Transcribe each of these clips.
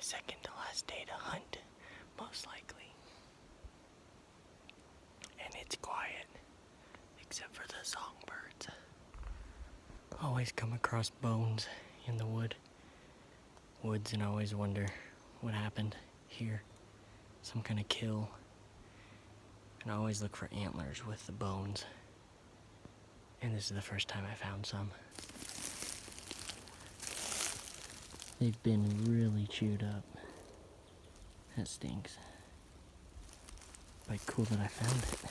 second to last day to hunt, most likely. And it's quiet, except for the songbirds. Always come across bones in the woods, and I always wonder what happened here. Some kind of kill. And I always look for antlers with the bones. And this is the first time I found some. They've been really chewed up. That stinks. But cool that I found it.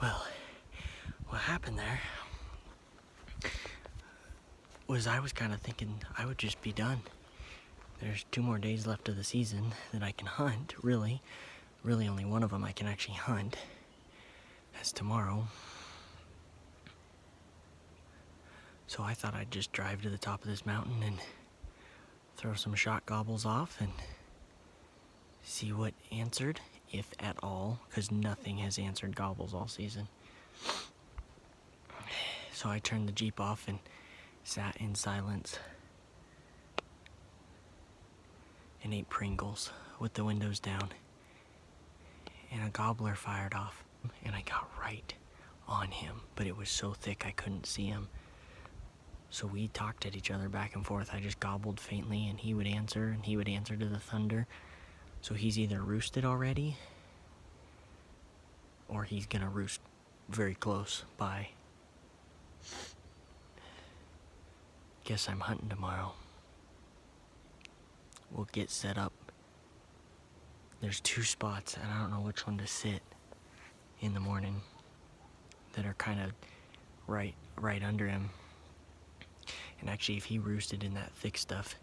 Well, what happened there was I was kind of thinking I would just be done. There's 2 more days left of the season that I can hunt, really. Really only one of them I can actually hunt. That's tomorrow. So I thought I'd just drive to the top of this mountain and throw some shot gobbles off and see what answered, if at all, because nothing has answered gobbles all season. So I turned the Jeep off and sat in silence and ate Pringles with the windows down. And a gobbler fired off, and I got right on him, but it was so thick I couldn't see him. So we talked at each other back and forth. I just gobbled faintly, and he would answer, and he would answer to the thunder. So he's either roosted already, or he's gonna roost very close by. Guess I'm hunting tomorrow. We'll get set up. There's 2 spots, and I don't know which one to sit in the morning that are kind of right under him. And actually, if he roosted in that thick stuff,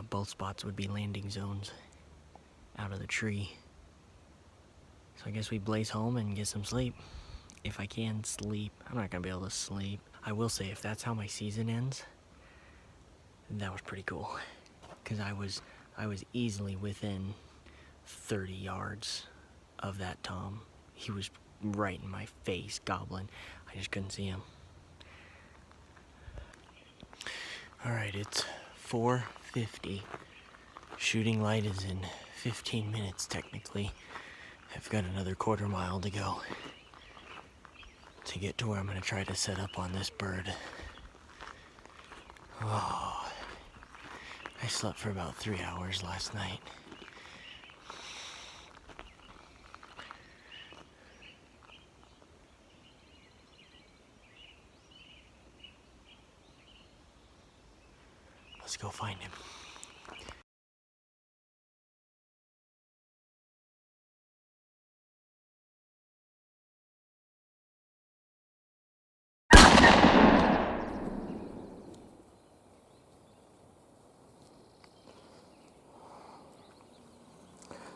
both spots would be landing zones out of the tree. So I guess we blaze home and get some sleep. If I can sleep. I'm not gonna be able to sleep. I will say, if that's how my season ends, that was pretty cool. Because I was easily within 30 yards of that tom. He was right in my face, gobbling. I just couldn't see him. Alright, it's 4:50. Shooting light is in 15 minutes, technically. I've got another 1/4 mile to go to get to where I'm going to try to set up on this bird. Oh, I slept for about 3 hours last night. Let's go find him.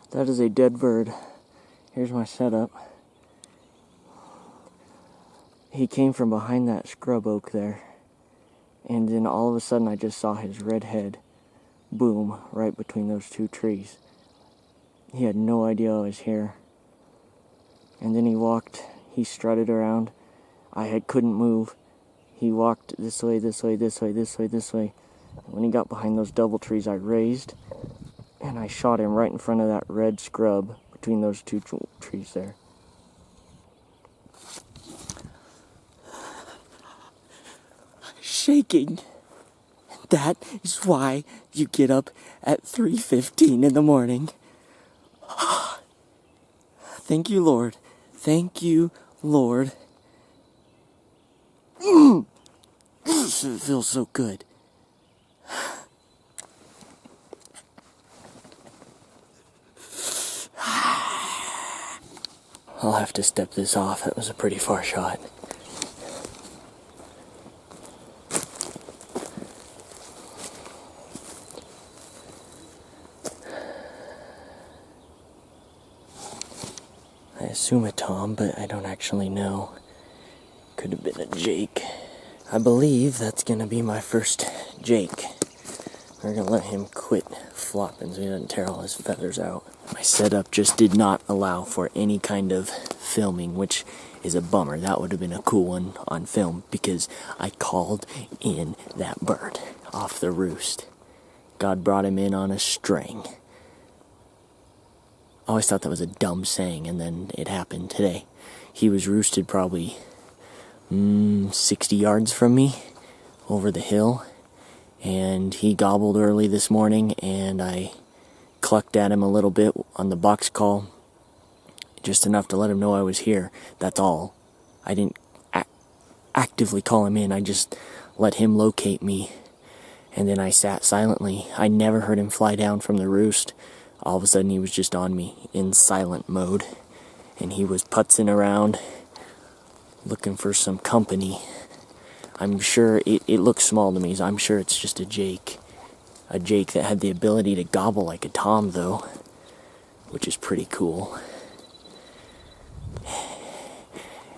That is a dead bird. Here's my setup. He came from behind that scrub oak there. And then all of a sudden I just saw his red head boom right between those two trees. He had no idea I was here. And then he strutted around. Couldn't move. He walked this way, this way, this way, this way, this way. And when he got behind those double trees, I raised. And I shot him right in front of that red scrub between those two trees there. Shaking. That is why you get up at 3:15 in the morning. Thank you, Lord. Thank you, Lord. It feels so good. I'll have to step this off. That was a pretty far shot. I assume a Tom, but I don't actually know. Could have been a Jake. I believe that's gonna be my first Jake. We're gonna let him quit flopping so he doesn't tear all his feathers out. My setup just did not allow for any kind of filming, which is a bummer. That would have been a cool one on film because I called in that bird off the roost. God brought him in on a string. I always thought that was a dumb saying, and then it happened today. He was roosted probably 60 yards from me over the hill, and he gobbled early this morning, and I clucked at him a little bit on the box call, just enough to let him know I was here. That's all. I didn't actively call him in. I just let him locate me, and then I sat silently. I never heard him fly down from the roost. All of a sudden he was just on me in silent mode, and he was putzing around looking for some company. I'm sure it looks small to me, so I'm sure it's just a Jake. A Jake that had the ability to gobble like a Tom, though, which is pretty cool.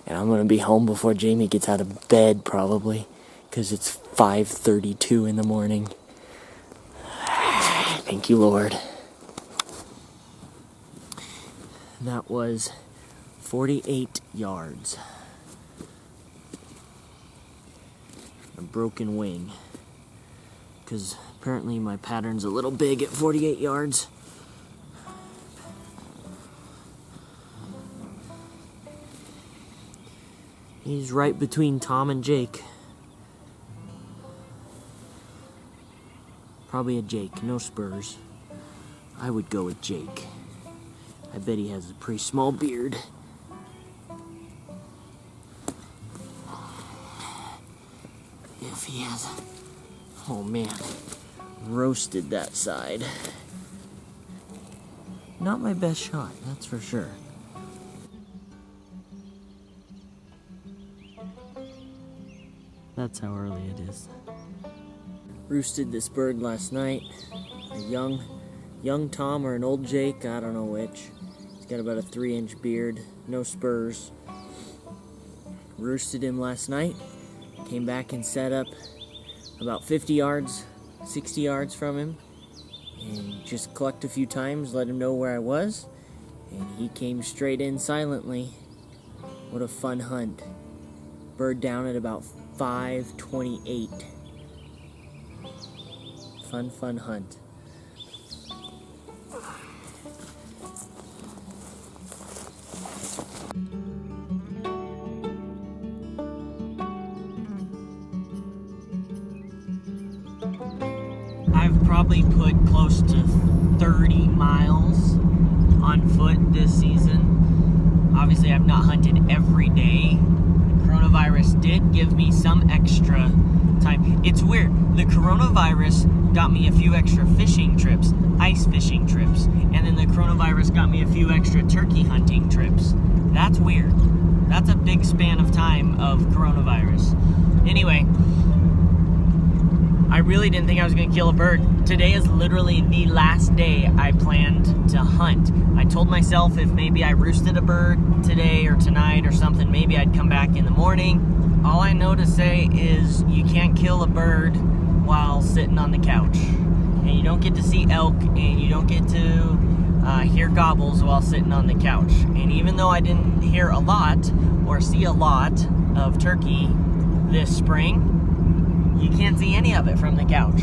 And I'm going to be home before Jamie gets out of bed, probably, because it's 5:32 in the morning. Thank you, Lord. That was 48 yards. A broken wing. Because apparently my pattern's a little big at 48 yards. He's right between Tom and Jake. Probably a Jake, no spurs. I would go with Jake. I bet he has a pretty small beard. If he has... Oh man, roasted that side. Not my best shot, that's for sure. That's how early it is. Roosted this bird last night. A young Tom or an old Jake, I don't know which. He's got about a 3-inch beard, no spurs. Roosted him last night. Came back and set up about 50 yards, 60 yards from him. And just clucked a few times, let him know where I was. And he came straight in silently. What a fun hunt. Bird down at about 5:28. Fun hunt. I've probably put close to 30 miles on foot this season. Obviously, I've not hunted every day. coronavirus did give me some extra time. It's weird. The coronavirus got me a few extra fishing trips, ice fishing trips, and then the coronavirus got me a few extra turkey hunting trips. That's weird. That's a big span of time of coronavirus. Anyway, I really didn't think I was going to kill a bird. Today is literally the last day I planned to hunt. I told myself if maybe I roosted a bird today or tonight or something, maybe I'd come back in the morning. All I know to say is you can't kill a bird while sitting on the couch. And you don't get to see elk, and you don't get to hear gobbles while sitting on the couch. And even though I didn't hear a lot or see a lot of turkey this spring, you can't see any of it from the couch.